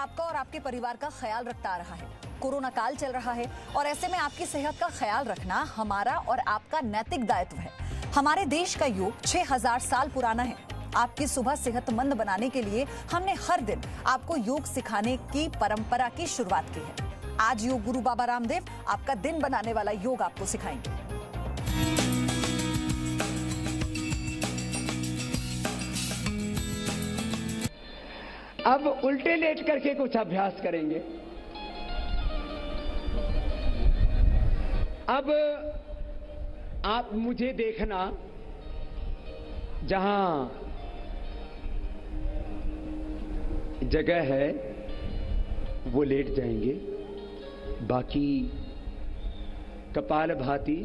आपका और आपके परिवार का ख्याल रखता आ रहा है। कोरोना काल चल रहा है और ऐसे में आपकी सेहत का ख्याल रखना हमारा और आपका नैतिक दायित्व है। हमारे देश का योग 6000 साल पुराना है। आपकी सुबह सेहतमंद बनाने के लिए हमने हर दिन आपको योग सिखाने की परंपरा की शुरुआत की है। आज योग गुरु बाबा रामदेव आपका दिन बनाने वाला योग आपको सिखाएंगे। अब उल्टे लेट करके कुछ अभ्यास करेंगे। अब आप मुझे देखना, जहां जगह है वो लेट जाएंगे, बाकी कपालभाति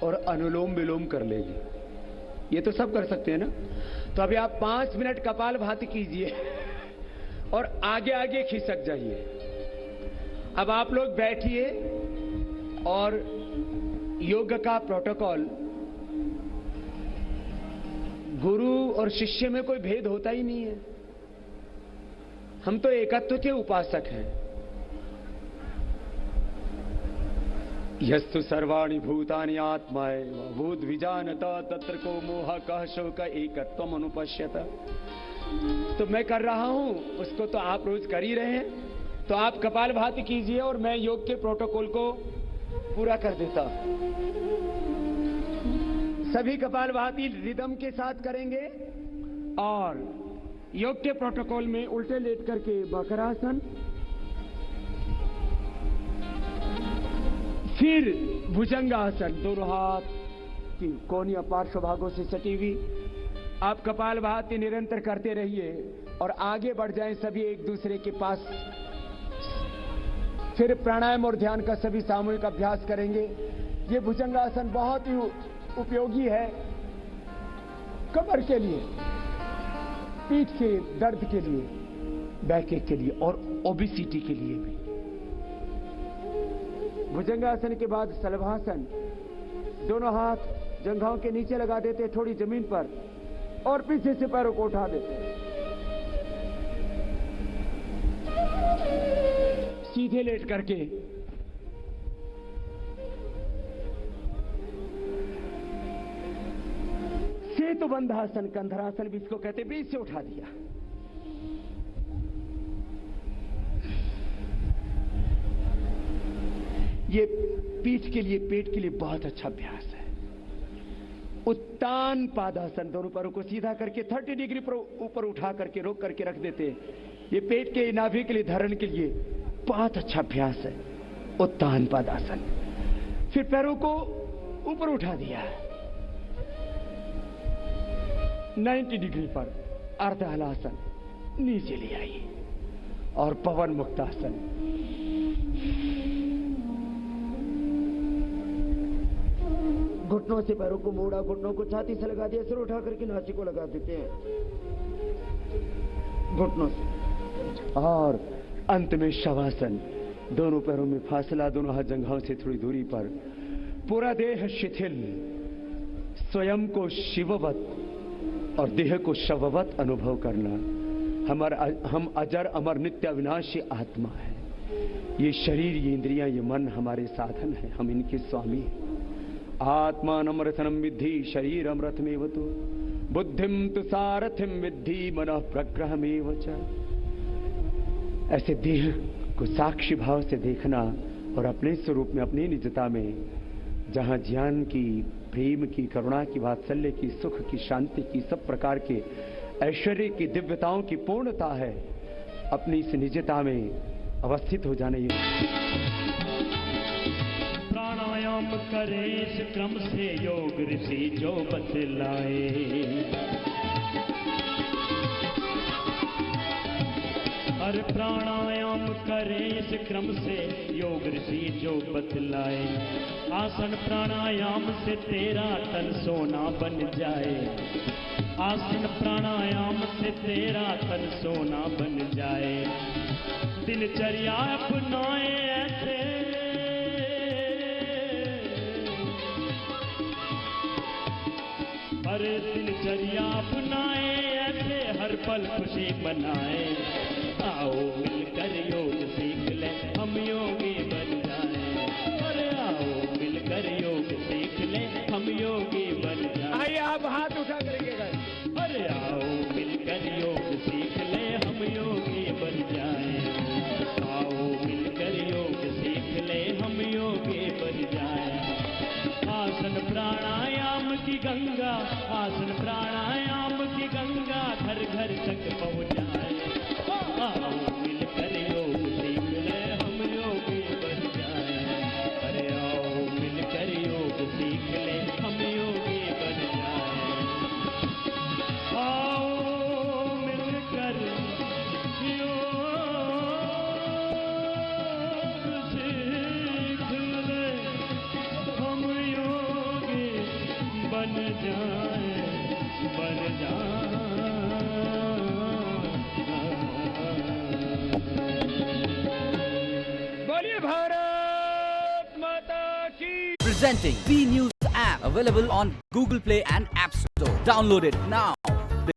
और अनुलोम विलोम कर लेंगे। ये तो सब कर सकते हैं ना। तो अभी आप 5 मिनट कपालभाति कीजिए और आगे आगे खिसक जाइए। अब आप लोग बैठिए और योग का प्रोटोकॉल, गुरु और शिष्य में कोई भेद होता ही नहीं है। हम तो एकत्व के उपासक हैं। यस्तु सर्वाणि भूतानि आत्माय भूत विजानत तत्र को मोह कह शोक एकत्वम अनुपश्यत। तो मैं कर रहा हूं, उसको तो आप रोज कर ही रहे हैं। तो आप कपालभाति कीजिए और मैं योग के प्रोटोकॉल को पूरा कर देता। सभी कपालभाति रिदम के साथ करेंगे और योग के प्रोटोकॉल में उल्टे लेट करके वक्रासन, फिर भुजंगासन, दोनों हाथ की कोनियां पार्श्व भागों से सटी हुई। आप कपालभाति निरंतर करते रहिए और आगे बढ़ जाएं सभी एक दूसरे के पास। फिर प्राणायाम और ध्यान का सभी सामूहिक अभ्यास करेंगे। ये भुजंगासन बहुत ही उपयोगी है कमर के लिए, पीठ के दर्द के लिए, बैकएक के लिए और ओबेसिटी के लिए भी। भुजंगासन के बाद शलभासन, दोनों हाथ जंघाओं के नीचे लगा देते, थोड़ी जमीन पर, और पीछे से पैरों को उठा देते, सीधे लेट करके। सेतुबंधासन, कंधरासन भी इसको कहते, बीच से उठा दिया। ये पीठ के लिए, पेट के लिए बहुत अच्छा अभ्यास है। उत्तान पादासन, दोनों पैरों को सीधा करके 30 डिग्री पर ऊपर उठा करके रोक करके रख देते हैं। ये पेट के नाभि के लिए, धारण के लिए बहुत अच्छा अभ्यास है, उत्तान पादासन। फिर पैरों को ऊपर उठा दिया 90 डिग्री पर, अर्ध हलासन, नीचे ले आइए और पवन मुक्तासन। घुटनों से पैरों को मोड़ा, घुटनों को छाती से लगा दिया, सिर उठा करके नासी को लगा देते हैं घुटनों से। और अंत में शवासन, दोनों पैरों में फासला, दोनों हाथ जंघाओं से थोड़ी दूरी पर, पूरा देह शिथिल, स्वयं को शिववत और देह को शववत अनुभव करना। हम अजर अमर नित्य अविनाशी आत्मा है। ये शरीर, ये इंद्रियां, ये मन हमारे साधन है, हम इनके स्वामी हैं। आत्मानम रथनम विद्धि शरीरम रथमेव तो बुद्धिम तु सारथिम विद्धि मनः प्रग्रहमेव च। ऐसे देह को साक्षी भाव से देखना और अपने स्वरूप में, अपनी निजता में, जहां ज्ञान की, प्रेम की, करुणा की, वात्सल्य की, सुख की, शांति की, सब प्रकार के ऐश्वर्य की, दिव्यताओं की पूर्णता है, अपनी इस निजता में अवस्थित हो जाने। प्राणायाम करे इस क्रम से योग ऋषि जो बतलाए। हर प्राणायाम करे इस क्रम से योग ऋषि जो बतलाए। आसन प्राणायाम से तेरा तन सोना बन जाए। आसन प्राणायाम से तेरा तन सोना बन जाए। दिनचर्या अपनाए ऐसे हर दिनचर्या अपनाए ऐसे, हर पल खुशी बनाए। आओ मिलकर योग सीख ले हम योगी बन जाए। अरे आओ मिलकर योग सीख ले हम योगी बन जाए। आइए आप हाथ उठा करके गए। अरे आओ मिलकर योग सीख ले हम योगी बन जाए। आओ मिलकर योग सीख ले हम योगी बन जाए। आसन प्राणायाम की गंगा, आसन प्राणायाम की गंगा घर घर तक पहुँचाए। आओ मिलकर योग सीख ले हम योगी बन जाए। अरे आओ मिलकर योग सीख ले हम योगी बन जाए। आओ मिलकर योग सीख ले हम योगी बन जाए, बन जाए। बोलिए भारत माता की। Presenting V News app available on Google Play and App Store. Download it now.